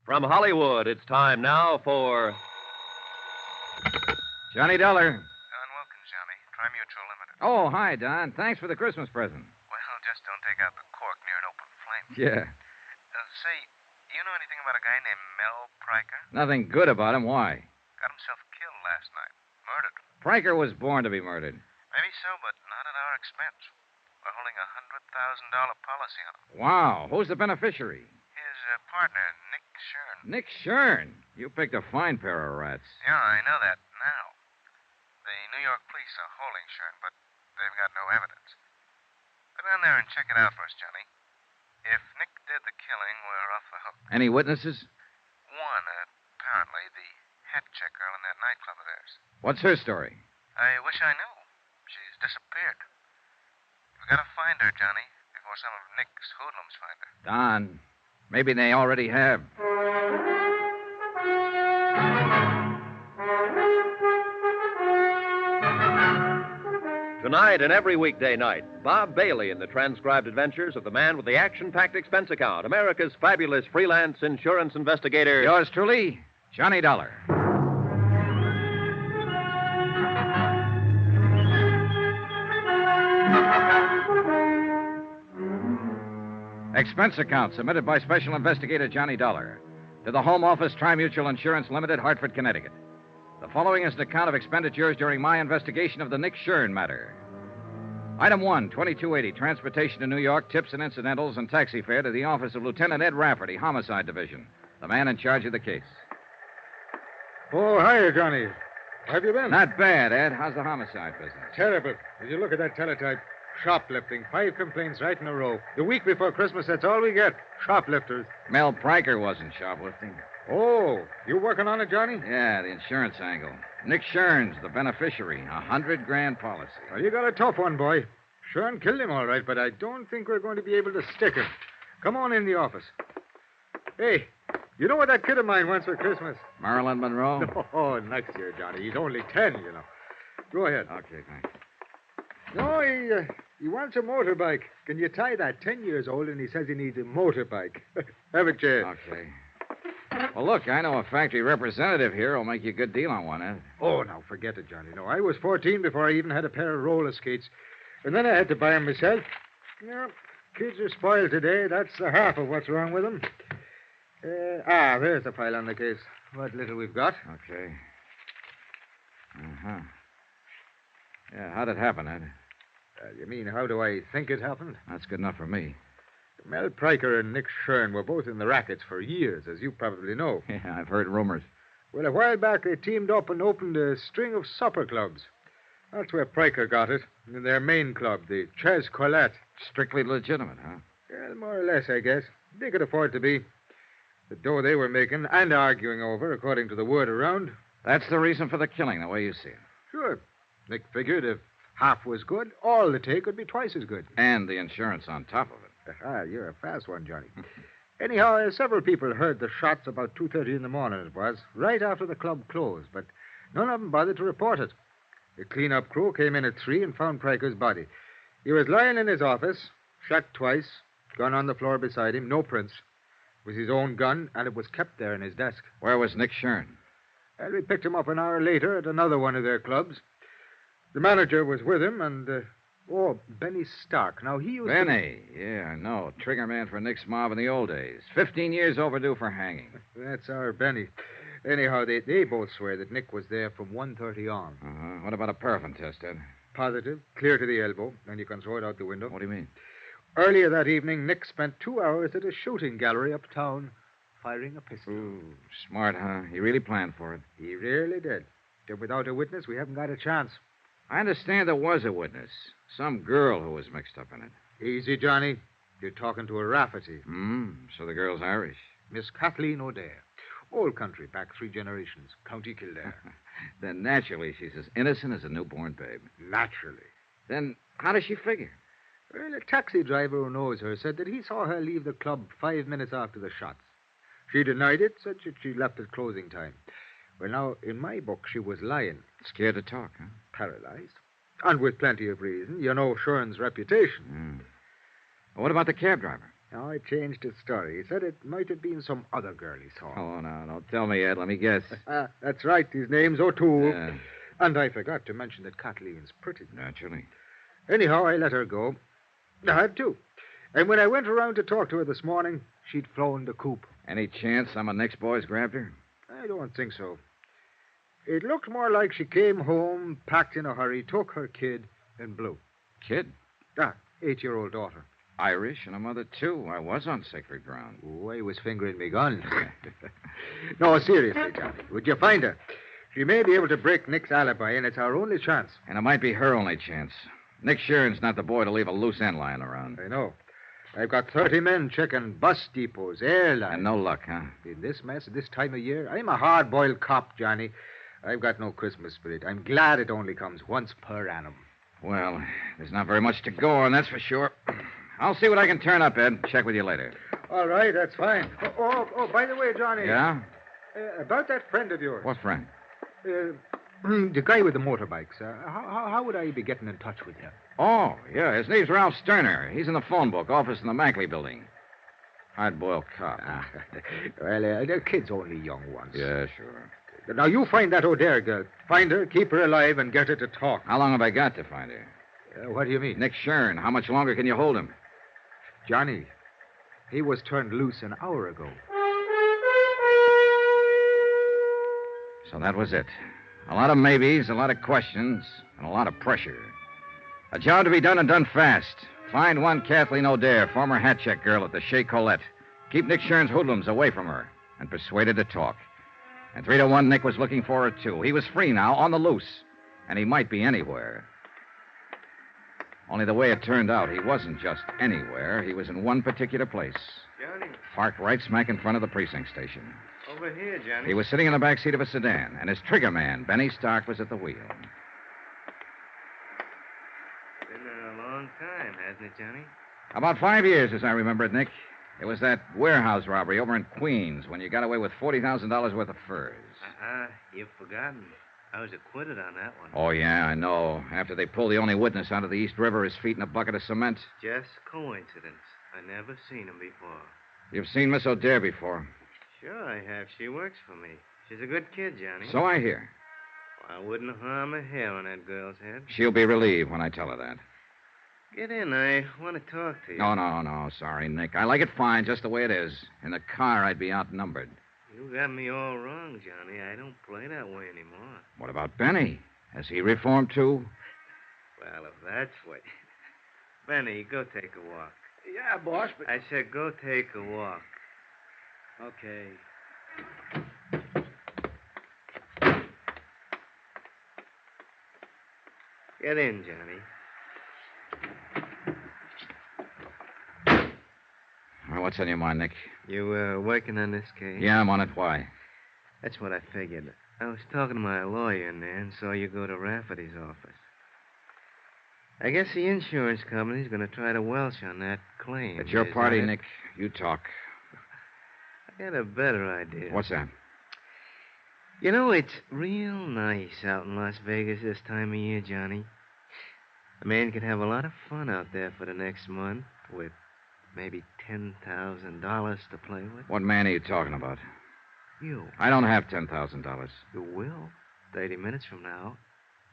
From Hollywood, it's time now for Johnny Dollar. Don Wilkins, Johnny. Trimutual Limited. Oh, hi, Don. Thanks for the Christmas present. Well, just don't take out the cork near an open flame. Yeah. Say, you know anything about a guy named Mel Priker? Nothing good about him. Why? Got himself killed last night. Murdered. Priker was born to be murdered. Maybe so, but not at our expense. We're holding a $100,000 policy on him. Wow. Who's the beneficiary? His partner, Nick Shurn. Nick Shurn. You picked a fine pair of rats. Yeah, I know that now. The New York police are holding Shurn, but they've got no evidence. Go down there and check it out for us, Johnny. If Nick did the killing, we're off the hook. Any witnesses? One, apparently, the hat check girl in that nightclub of theirs. What's her story? I wish I knew. She's disappeared. We've got to find her, Johnny, before some of Nick's hoodlums find her. Don, maybe they already have. Tonight and every weekday night, Bob Bailey in the transcribed adventures of the man with the action-packed expense account, America's fabulous freelance insurance investigator. Yours truly, Johnny Dollar. Expense account submitted by Special Investigator Johnny Dollar to the Home Office Trimutual Insurance Limited, Hartford, Connecticut. The following is an account of expenditures during my investigation of the Nick Shurn matter. Item 1, 2280, transportation to New York, tips and incidentals, and taxi fare to the office of Lieutenant Ed Rafferty, Homicide Division, the man in charge of the case. Oh, hiya, Johnny. How have you been? Not bad, Ed. How's the homicide business? Terrible. Did you look at that teletype? Shoplifting. 5 complaints right in a row. The week before Christmas, that's all we get. Shoplifters. Mel Priker wasn't shoplifting. Oh, you working on it, Johnny? Yeah, the insurance angle. Nick Shurn's the beneficiary. $100,000 policy. Well, you got a tough one, boy. Shurn killed him all right, but I don't think we're going to be able to stick him. Come on in the office. Hey, you know what that kid of mine wants for Christmas? Marilyn Monroe? Oh, next year, Johnny. He's only 10, you know. Go ahead. Okay, thanks. No, he wants a motorbike. Can you tie that? 10 years old, and he says he needs a motorbike. Have a chair. Okay. Well, look, I know a factory representative here who'll make you a good deal on one, Ed. Oh, now, forget it, Johnny. No, I was 14 before I even had a pair of roller skates. And then I had to buy them myself. Yeah, kids are spoiled today. That's the half of what's wrong with them. There's the file on the case. What little we've got. Okay. Uh-huh. Yeah, how'd it happen, Ed? You mean, how do I think it happened? That's good enough for me. Mel Priker and Nick Shurn were both in the rackets for years, as you probably know. Yeah, I've heard rumors. Well, a while back, they teamed up and opened a string of supper clubs. That's where Priker got it, in their main club, the Ches Colette. Strictly legitimate, huh? Well, more or less, I guess. They could afford to be. The dough they were making and arguing over, according to the word around. That's the reason for the killing, the way you see it. Sure. Nick figured if half was good, all the take would be twice as good. And the insurance on top of it. You're a fast one, Johnny. Anyhow, several people heard the shots about 2:30 in the morning, it was, right after the club closed, but none of them bothered to report it. The clean-up crew came in at 3 and found Priker's body. He was lying in his office, shot twice, gun on the floor beside him, no prints. It was his own gun, and it was kept there in his desk. Where was Nick Shurn? Well, we picked him up an hour later at another one of their clubs. The manager was with him, and, Benny Stark. Now, he used Benny, yeah, I know. Trigger man for Nick's mob in the old days. 15 years overdue for hanging. That's our Benny. Anyhow, they both swear that Nick was there from 1:30 on. Uh-huh. What about a paraffin test, Ed? Positive, clear to the elbow, and you can throw it out the window. What do you mean? Earlier that evening, Nick spent 2 hours at a shooting gallery uptown firing a pistol. Ooh, smart, huh? He really planned for it. He really did. If without a witness, we haven't got a chance. I understand there was a witness. Some girl who was mixed up in it. Easy, Johnny. You're talking to a Rafferty. So the girl's Irish. Miss Kathleen O'Dare. Old country, back 3 generations. County Kildare. Then naturally she's as innocent as a newborn babe. Naturally. Then how does she figure? Well, a taxi driver who knows her said that he saw her leave the club 5 minutes after the shots. She denied it, said that she left at closing time. Well, now, in my book, she was lying. Scared to talk, huh? Paralyzed. And with plenty of reason. You know Shurn's reputation. Well, what about the cab driver? Now, I changed his story. He said it might have been some other girl he saw. Oh, no, don't tell me yet. Let me guess. That's right. His name's O'Toole. Yeah. And I forgot to mention that Kathleen's pretty. Naturally. Anyhow, I let her go. I had to. And when I went around to talk to her this morning, she'd flown the coop. Any chance some of Nick's boys grabbed her? I don't think so. It looked more like she came home, packed in a hurry, took her kid, and blew. Kid? 8-year-old daughter. Irish and a mother, too. I was on sacred ground. Oh, I was fingering me gun. No, seriously, Johnny. Would you find her? She may be able to break Nick's alibi, and it's our only chance. And it might be her only chance. Nick Shurn's not the boy to leave a loose end lying around. I know. I've got 30 men checking bus depots, airlines. And no luck, huh? In this mess at this time of year, I'm a hard-boiled cop, Johnny. I've got no Christmas spirit. I'm glad it only comes once per annum. Well, there's not very much to go on, that's for sure. I'll see what I can turn up, Ed. Check with you later. All right, that's fine. Oh, by the way, Johnny. Yeah? About that friend of yours. What friend? The guy with the motorbikes. How would I be getting in touch with him? Oh, yeah. His name's Ralph Sterner. He's in the phone book, office in the Mackley building. Hard-boiled cop. Well, the kid's only young ones. Yeah, sure. Now, you find that O'Dare girl. Find her, keep her alive, and get her to talk. How long have I got to find her? What do you mean? Nick Shurn. How much longer can you hold him? Johnny, he was turned loose an hour ago. So that was it. A lot of maybes, a lot of questions, and a lot of pressure. A job to be done and done fast. Find one Kathleen O'Dare, former hat check girl at the Chez Colette. Keep Nick Shurn's hoodlums away from her, and persuade her to talk. And 3 to 1, Nick was looking for her, too. He was free now, on the loose, and he might be anywhere. Only the way it turned out, he wasn't just anywhere. He was in one particular place. Johnny, Parked right smack in front of the precinct station. over here, Johnny. He was sitting in the back seat of a sedan, and his trigger man, Benny Stark, was at the wheel. Been there a long time, hasn't it, Johnny? About 5 years, as I remember it, Nick. It was that warehouse robbery over in Queens when you got away with $40,000 worth of furs. You've forgotten. I was acquitted on that one. Oh, yeah, I know. After they pulled the only witness out of the East River, his feet in a bucket of cement. Just coincidence. I never seen him before. You've seen Miss O'Dare before. Sure I have. She works for me. She's a good kid, Johnny. So I hear. I wouldn't harm a hair on that girl's head. She'll be relieved when I tell her that. Get in. I want to talk to you. No. Sorry, Nick. I like it fine just the way it is. In the car, I'd be outnumbered. You got me all wrong, Johnny. I don't play that way anymore. What about Benny? Has he reformed, too? Well, if that's what... Benny, go take a walk. Yeah, boss, but... I said go take a walk. Okay. Get in, Johnny. Well, what's on your mind, Nick? You working on this case? Yeah, I'm on it. Why? That's what I figured. I was talking to my lawyer in there and saw you go to Rafferty's office. I guess the insurance company's going to try to welch on that claim. It's your Is party, that it? Nick. You talk. I got a better idea. What's that? You know, it's real nice out in Las Vegas this time of year, Johnny. A man could have a lot of fun out there for the next month with maybe $10,000 to play with. What man are you talking about? You. I don't have $10,000. You will. 30 minutes from now,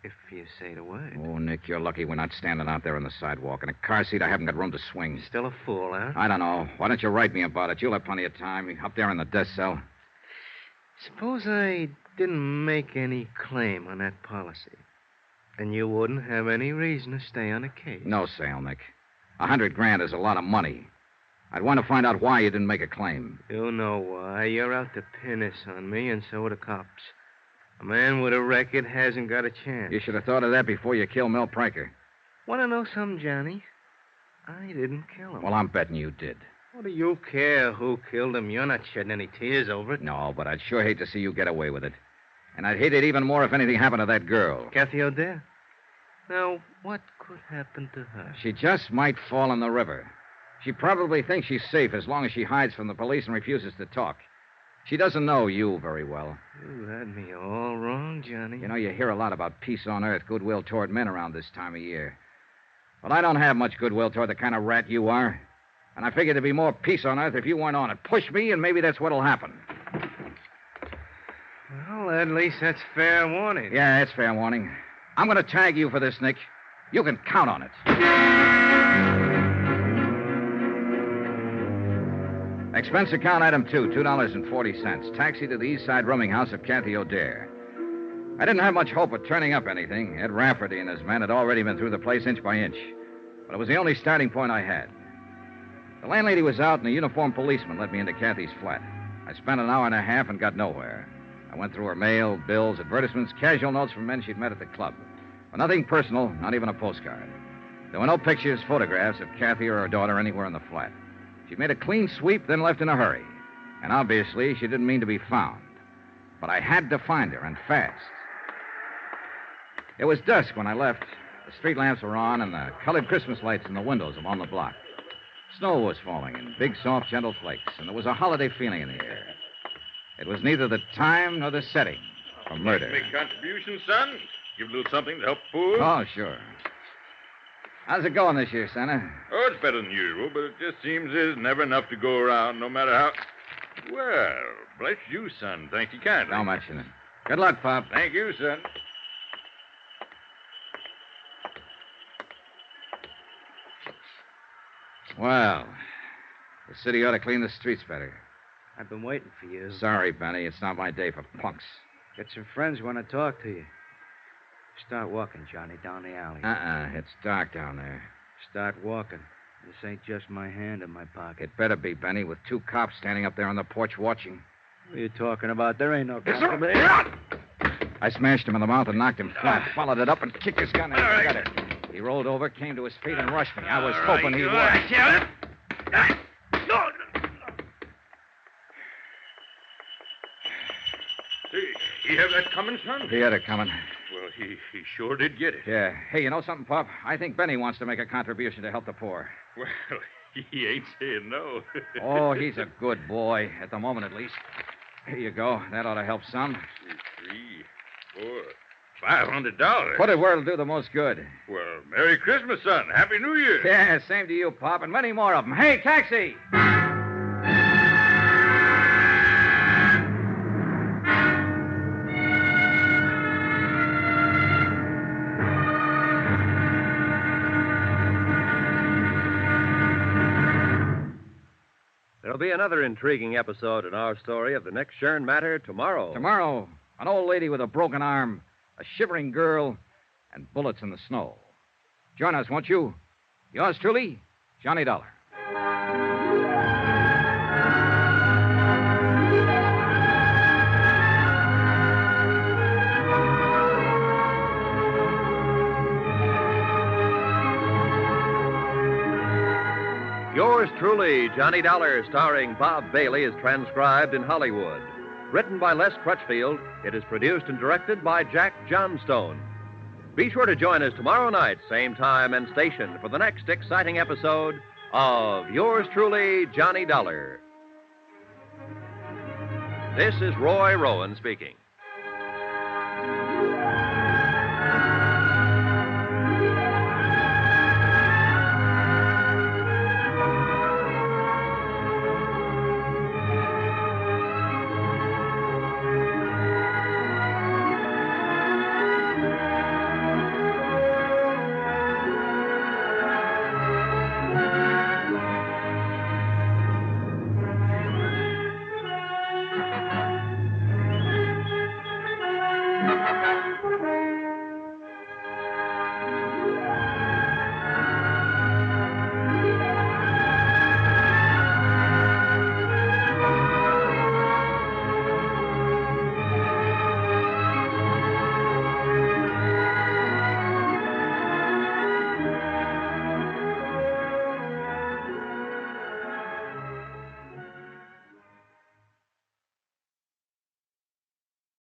if you say the word. Oh, Nick, you're lucky we're not standing out there on the sidewalk. In a car seat, I haven't got room to swing. Still a fool, huh? I don't know. Why don't you write me about it? You'll have plenty of time. Up there in the death cell. Suppose I didn't make any claim on that policy. And you wouldn't have any reason to stay on the case. No sale, Nick. $100,000 is a lot of money. I'd want to find out why you didn't make a claim. You know why. You're out to pin this on me, and so are the cops. A man with a record hasn't got a chance. You should have thought of that before you killed Mel Pryker. Want to know something, Johnny? I didn't kill him. Well, I'm betting you did. What do you care who killed him? You're not shedding any tears over it. No, but I'd sure hate to see you get away with it. And I'd hate it even more if anything happened to that girl. Kathy O'Dare? Now, what could happen to her? She just might fall in the river. She probably thinks she's safe as long as she hides from the police and refuses to talk. She doesn't know you very well. You had me all wrong, Johnny. You know, you hear a lot about peace on earth, goodwill toward men around this time of year. Well, I don't have much goodwill toward the kind of rat you are. And I figured there'd be more peace on Earth if you weren't on it. Push me, and maybe that's what'll happen. Well, at least that's fair warning. Yeah, it's fair warning. I'm going to tag you for this, Nick. You can count on it. Expense account item 2, $2.40. Taxi to the East Side rooming house of Kathy O'Dare. I didn't have much hope of turning up anything. Ed Rafferty and his men had already been through the place inch by inch. But it was the only starting point I had. The landlady was out, and a uniformed policeman led me into Kathy's flat. I spent an hour and a half and got nowhere. I went through her mail, bills, advertisements, casual notes from men she'd met at the club. But nothing personal, not even a postcard. There were no pictures, photographs of Kathy or her daughter anywhere in the flat. She made a clean sweep, then left in a hurry. And obviously, she didn't mean to be found. But I had to find her, and fast. It was dusk when I left. The street lamps were on, and the colored Christmas lights in the windows along the block. Snow was falling in big, soft, gentle flakes, and there was a holiday feeling in the air. It was neither the time nor the setting for murder. Make contributions, son? Give a little something to help the poor? Oh, sure. How's it going this year, Santa? Oh, it's better than usual, but it just seems there's never enough to go around, no matter how... Well, bless you, son. Thank you kindly. Don't mention it. Good luck, Pop. Thank you, son. Well, the city ought to clean the streets better. I've been waiting for you. Sorry, Benny. It's not my day for punks. Got some friends who want to talk to you. Start walking, Johnny, down the alley. It's dark down there. Start walking. This ain't just my hand in my pocket. It better be, Benny, with 2 cops standing up there on the porch watching. What are you talking about? There ain't no cops. I smashed him in the mouth and knocked him flat. Followed it up and kicked his gun in. I got it. He rolled over, came to his feet, and rushed me. I was hoping he would. He have that coming, son? He had it coming. Well, he sure did get it. Yeah. Hey, you know something, Pop? I think Benny wants to make a contribution to help the poor. Well, he ain't saying no. Oh, he's a good boy, at the moment at least. Here you go. That ought to help some. 3, 4, $500. Put it where it'll do the most good. Well, Merry Christmas, son. Happy New Year. Yeah, same to you, Pop, and many more of them. Hey, taxi! There'll be another intriguing episode in our story of the next Shurn matter tomorrow. Tomorrow, an old lady with a broken arm, a shivering girl, and bullets in the snow. Join us, won't you? Yours truly, Johnny Dollar. Yours truly, Johnny Dollar, starring Bob Bailey, is transcribed in Hollywood. Written by Les Crutchfield, it is produced and directed by Jack Johnstone. Be sure to join us tomorrow night, same time and station, for the next exciting episode of Yours truly, Johnny Dollar. This is Roy Rowan speaking.